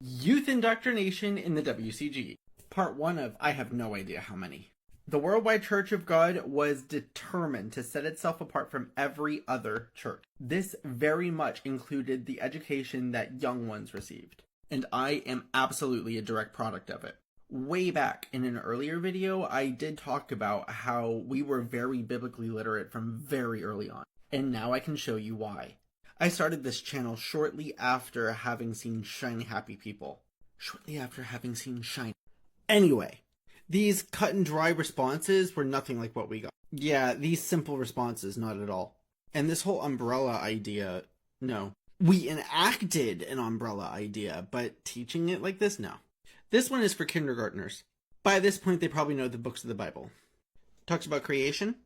Youth Indoctrination in the WCG. Part 1 of I have no idea how many. The Worldwide Church of God was determined to set itself apart from every other church. This very much included the education that young ones received. And I am absolutely a direct product of it. Way back in an earlier video, I did talk about how we were very biblically literate from very early on. And now I can show you why. I started this channel shortly after having seen Shiny Happy People. Anyway, these cut and dry responses were nothing like what we got. Yeah, these simple responses, not at all. And this whole umbrella idea, no. We enacted an umbrella idea, but teaching it like this, no. This one is for kindergartners. By this point, they probably know the books of the Bible. Talks about creation.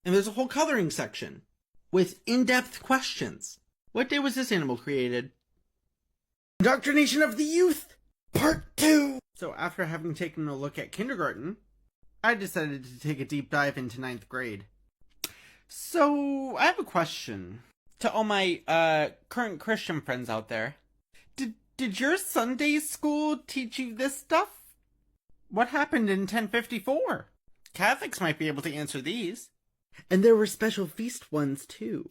And there's a whole coloring section with in-depth questions. What day was this animal created? Indoctrination of the Youth, Part 2! So after having taken a look at kindergarten, I decided to take a deep dive into 9th grade. So, I have a question to all my current Christian friends out there. Did your Sunday school teach you this stuff? What happened in 1054? Catholics might be able to answer these. And there were special feast ones too,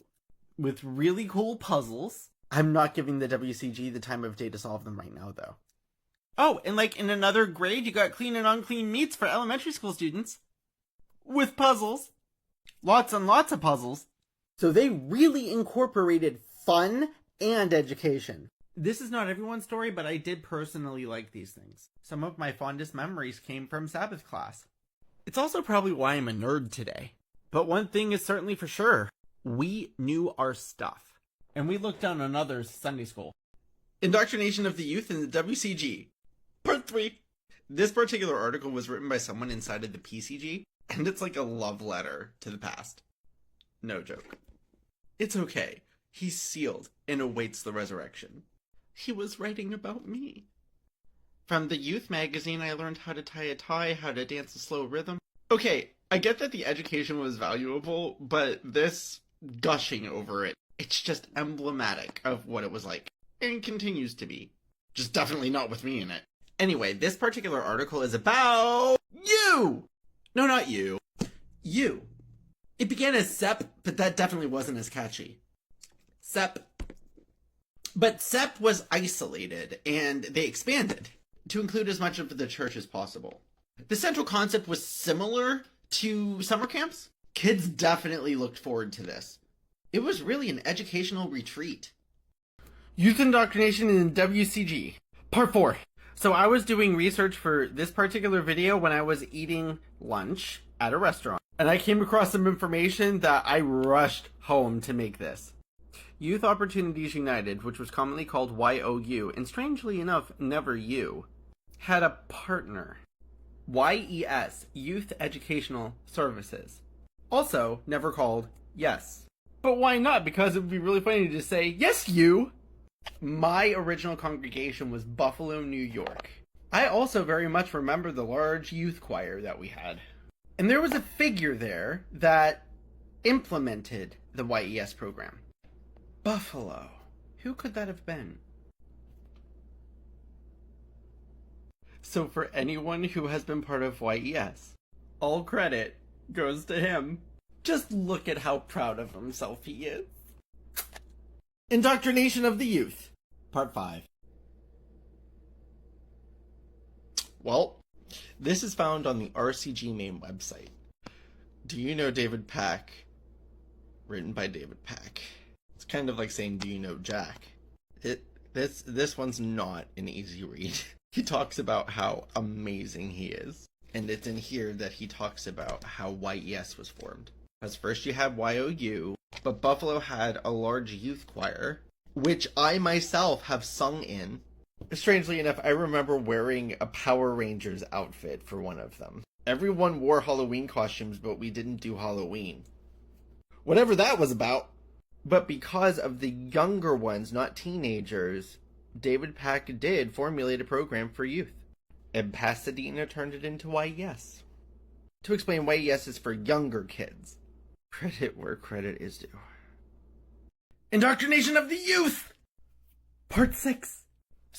with really cool puzzles. I'm not giving the WCG the time of day to solve them right now, though. Oh, and like in another grade, you got clean and unclean meats for elementary school students. With puzzles. Lots and lots of puzzles. So they really incorporated fun and education. This is not everyone's story, but I did personally like these things. Some of my fondest memories came from Sabbath class. It's also probably why I'm a nerd today. But one thing is certainly for sure. We knew our stuff. And we looked down on others' Sunday school. Indoctrination of the Youth in the WCG. Part 3. This particular article was written by someone inside of the PCG, and it's like a love letter to the past. No joke. It's okay. He's sealed and awaits the resurrection. He was writing about me. From the youth magazine, I learned how to tie a tie, how to dance a slow rhythm. Okay, I get that the education was valuable, but this gushing over it, it's just emblematic of what it was like, and continues to be. Just definitely not with me in it. Anyway, this particular article is about you! No, not you. You. It began as SEP, but that definitely wasn't as catchy. SEP. But SEP was isolated, and they expanded to include as much of the church as possible. The central concept was similar to summer camps. Kids definitely looked forward to this. It was really an educational retreat. Youth Indoctrination in WCG. Part 4. So I was doing research for this particular video when I was eating lunch at a restaurant. And I came across some information that I rushed home to make this. Youth Opportunities United, which was commonly called YOU, and strangely enough, never you, had a partner. YES, Youth Educational Services. Also, never called YES. But why not? Because it would be really funny to just say, yes, you! My original congregation was Buffalo, New York. I also very much remember the large youth choir that we had. And there was a figure there that implemented the YES program. Buffalo. Who could that have been? So for anyone who has been part of YES, all credit goes to him. Just look at how proud of himself he is. Indoctrination of the Youth, Part 5. Well, this is found on the RCG main website. Do you know David Pack? Written by David Pack. It's kind of like saying, do you know Jack? This one's not an easy read. He talks about how amazing he is. And it's in here that he talks about how YES was formed. As first you have YOU, but Buffalo had a large youth choir, which I myself have sung in. Strangely enough, I remember wearing a Power Rangers outfit for one of them. Everyone wore Halloween costumes, but we didn't do Halloween. Whatever that was about. But because of the younger ones, not teenagers, David Pack did formulate a program for youth. And Pasadena turned it into YES. To explain, YES is for younger kids. Credit where credit is due. Indoctrination of the Youth! Part 6.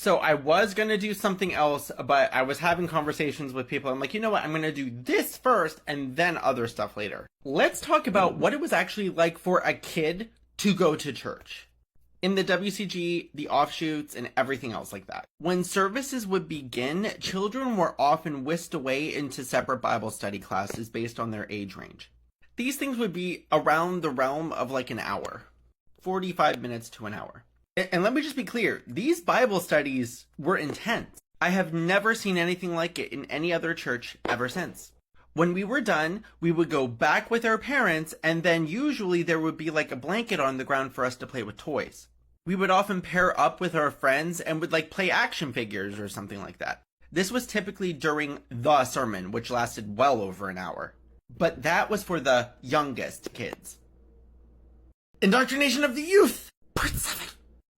So I was going to do something else, but I was having conversations with people. I'm like, you know what? I'm going to do this first and then other stuff later. Let's talk about what it was actually like for a kid to go to church. In the WCG, the offshoots, and everything else like that. When services would begin, children were often whisked away into separate Bible study classes based on their age range. These things would be around the realm of like an hour, 45 minutes to an hour. And let me just be clear, these Bible studies were intense. I have never seen anything like it in any other church ever since. When we were done, we would go back with our parents, and then usually there would be like a blanket on the ground for us to play with toys. We would often pair up with our friends and would like play action figures or something like that. This was typically during the sermon, which lasted well over an hour. But that was for the youngest kids. Indoctrination of the Youth, Part 7.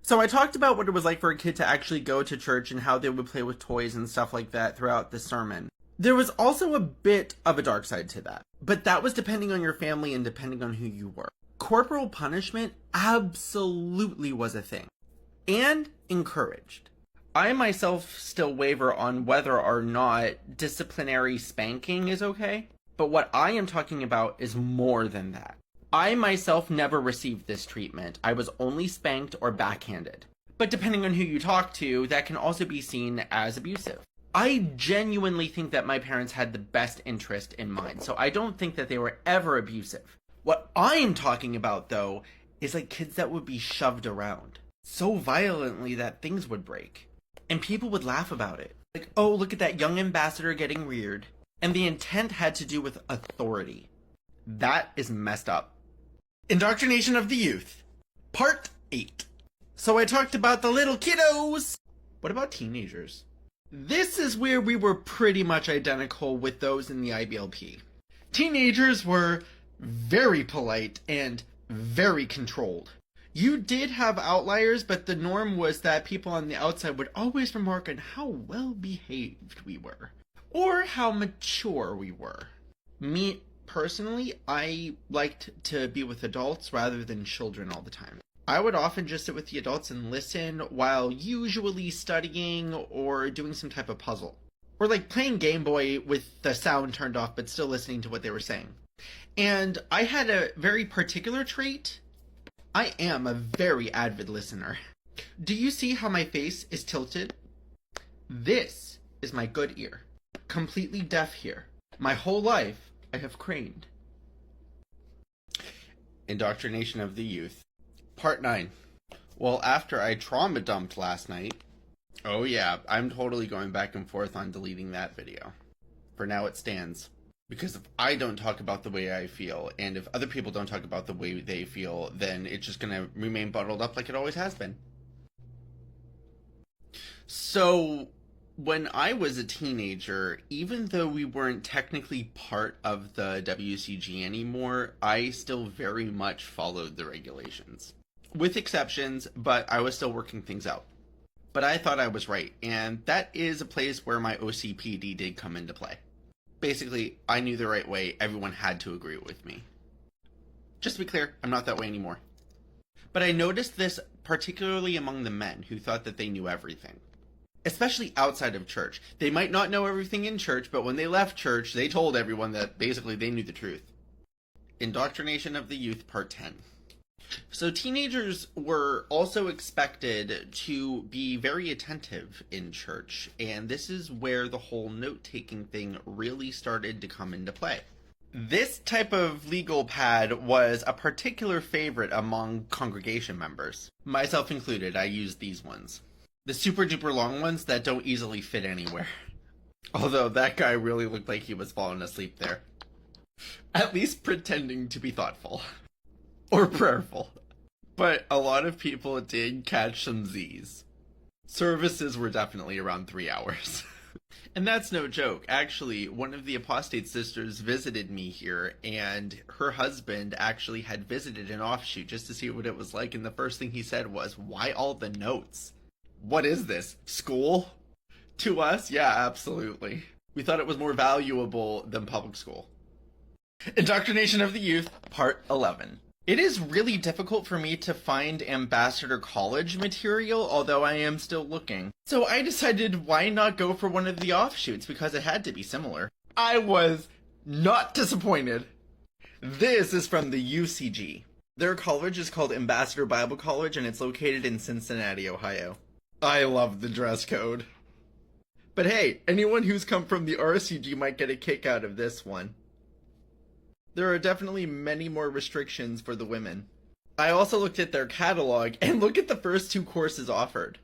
So I talked about what it was like for a kid to actually go to church and how they would play with toys and stuff like that throughout the sermon. There was also a bit of a dark side to that, but that was depending on your family and depending on who you were. Corporal punishment absolutely was a thing, and encouraged. I myself still waver on whether or not disciplinary spanking is okay, but what I am talking about is more than that. I myself never received this treatment. I was only spanked or backhanded. But depending on who you talk to, that can also be seen as abusive. I genuinely think that my parents had the best interest in mind, so I don't think that they were ever abusive. What I'm talking about, though, is like kids that would be shoved around so violently that things would break. And people would laugh about it. Like, oh, look at that young ambassador getting reared. And the intent had to do with authority. That is messed up. Indoctrination of the Youth, Part 8. So I talked about the little kiddos. What about teenagers? This is where we were pretty much identical with those in the IBLP. Teenagers were very polite and very controlled. You did have outliers, but the norm was that people on the outside would always remark on how well behaved we were, or how mature we were. Me, personally, I liked to be with adults rather than children all the time. I would often just sit with the adults and listen while usually studying or doing some type of puzzle. Or like playing Game Boy with the sound turned off but still listening to what they were saying. And I had a very particular trait. I am a very avid listener. Do you see how my face is tilted? This is my good ear. Completely deaf here. My whole life I have craned. Indoctrination of the Youth, Part 9. Well, after I trauma dumped last night, oh yeah, I'm totally going back and forth on deleting that video. For now it stands. Because if I don't talk about the way I feel, and if other people don't talk about the way they feel, then it's just going to remain bottled up like it always has been. So, when I was a teenager, even though we weren't technically part of the WCG anymore, I still very much followed the regulations. With exceptions, but I was still working things out. But I thought I was right, and that is a place where my OCPD did come into play. Basically, I knew the right way, everyone had to agree with me. Just to be clear, I'm not that way anymore. But I noticed this particularly among the men who thought that they knew everything. Especially outside of church. They might not know everything in church, but when they left church, they told everyone that basically they knew the truth. Indoctrination of the Youth, Part 10. So teenagers were also expected to be very attentive in church, and this is where the whole note-taking thing really started to come into play. This type of legal pad was a particular favorite among congregation members. Myself included, I used these ones. The super duper long ones that don't easily fit anywhere. Although that guy really looked like he was falling asleep there. At least pretending to be thoughtful. Or prayerful. But a lot of people did catch some Z's. Services were definitely around 3 hours. And that's no joke. Actually, one of the apostate sisters visited me here, and her husband actually had visited an offshoot just to see what it was like, and the first thing he said was, "Why all the notes? What is this? School?" To us, yeah, absolutely. We thought it was more valuable than public school. Indoctrination of the Youth, Part 11. It is really difficult for me to find Ambassador College material, although I am still looking. So I decided why not go for one of the offshoots, because it had to be similar. I was not disappointed. This is from the UCG. Their college is called Ambassador Bible College, and it's located in Cincinnati, Ohio. I love the dress code. But hey, anyone who's come from the RCG might get a kick out of this one. There are definitely many more restrictions for the women. I also looked at their catalog, and look at the first two courses offered.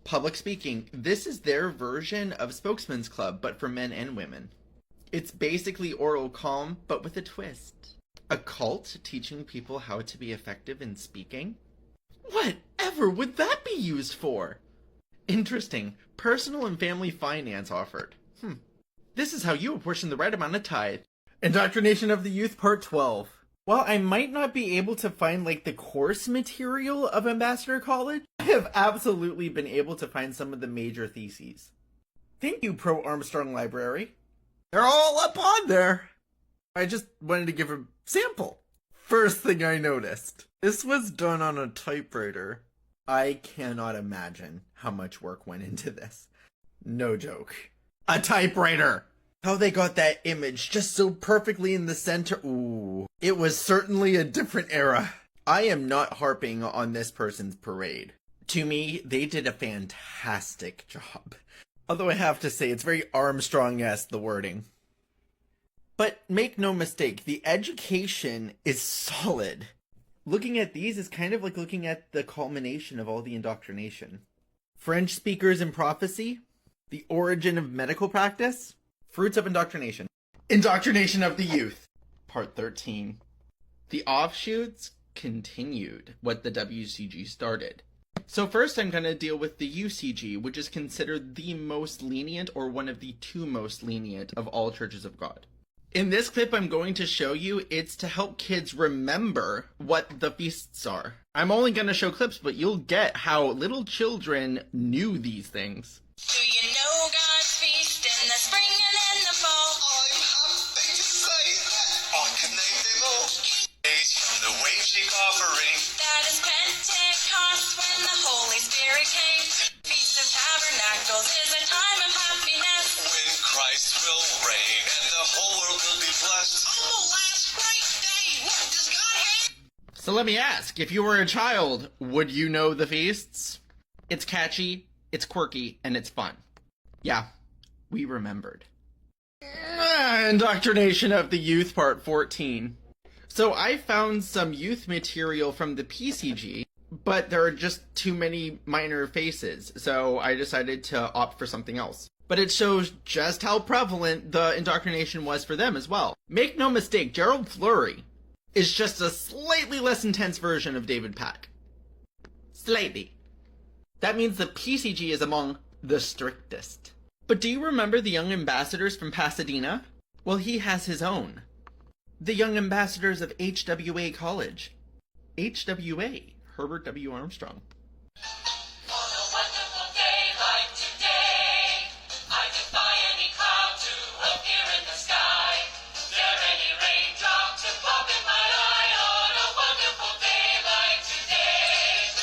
Public speaking. This is their version of Spokesman's Club, but for men and women. It's basically oral calm, but with a twist. A cult teaching people how to be effective in speaking? Whatever would that be used for? Interesting. Personal and family finance offered. This is how you apportion the right amount of tithe. Indoctrination of the Youth, Part 12. While I might not be able to find, the course material of Ambassador College, I have absolutely been able to find some of the major theses. Thank you, Pro Armstrong Library. They're all up on there. I just wanted to give a sample. First thing I noticed. This was done on a typewriter. I cannot imagine how much work went into this. No joke. A typewriter! How they got that image just so perfectly in the center. Ooh. It was certainly a different era. I am not harping on this person's parade. To me, they did a fantastic job. Although I have to say, it's very Armstrong-esque, the wording. But make no mistake, the education is solid. Looking at these is kind of like looking at the culmination of all the indoctrination. French speakers in prophecy, the origin of medical practice, fruits of indoctrination. Indoctrination of the Youth, Part 13. The offshoots continued what the WCG started. So first I'm going to deal with the UCG, which is considered the most lenient or one of the two most lenient of all churches of God. In this clip I'm going to show you, it's to help kids remember what the feasts are. I'm only going to show clips, but you'll get how little children knew these things. Do you know God's feast in the spring and in the fall? I'm happy to say that I can name them all. Days from the wage sheep offering. That is Pentecost when the Holy Spirit came. Feast of Tabernacles is a time of happiness. When Christ will reign and the whole world will be blessed. On the last great day, what does God have? So let me ask, if you were a child, would you know the feasts? It's catchy, it's quirky, and it's fun. Yeah, we remembered. Indoctrination of the Youth, Part 14. So I found some youth material from the PCG, but there are just too many minor faces, so I decided to opt for something else. But it shows just how prevalent the indoctrination was for them as well. Make no mistake, Gerald Flurry is just a slightly less intense version of David Pack. Slightly. That means the PCG is among the strictest. But do you remember the young ambassadors from Pasadena? Well, he has his own. The young ambassadors of HWA College. HWA, Herbert W. Armstrong. On a wonderful day like today, I defy any cloud to appear in the sky. Dare any raindrop to pop in my eye on a wonderful day like today.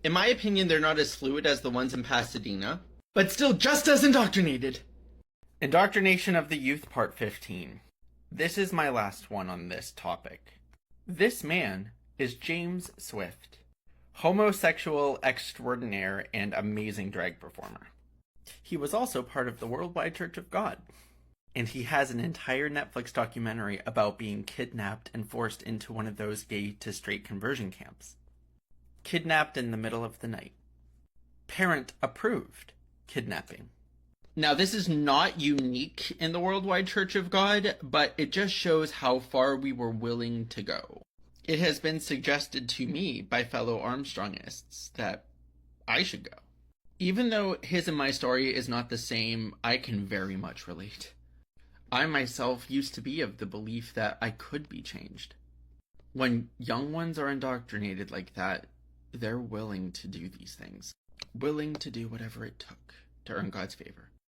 In my opinion, they're not as fluid as the ones in Pasadena, but still just as indoctrinated. Indoctrination of the Youth, Part 15. This is my last one on this topic. This man is James Swift, homosexual extraordinaire and amazing drag performer. He was also part of the Worldwide Church of God, and he has an entire Netflix documentary about being kidnapped and forced into one of those gay to straight conversion camps. Kidnapped in the middle of the night. Parent approved kidnapping. Now, this is not unique in the Worldwide Church of God, but it just shows how far we were willing to go. It has been suggested to me by fellow Armstrongists that I should go. Even though his and my story is not the same, I can very much relate. I myself used to be of the belief that I could be changed. When young ones are indoctrinated like that, they're willing to do these things. Willing to do whatever it took to earn God's favor.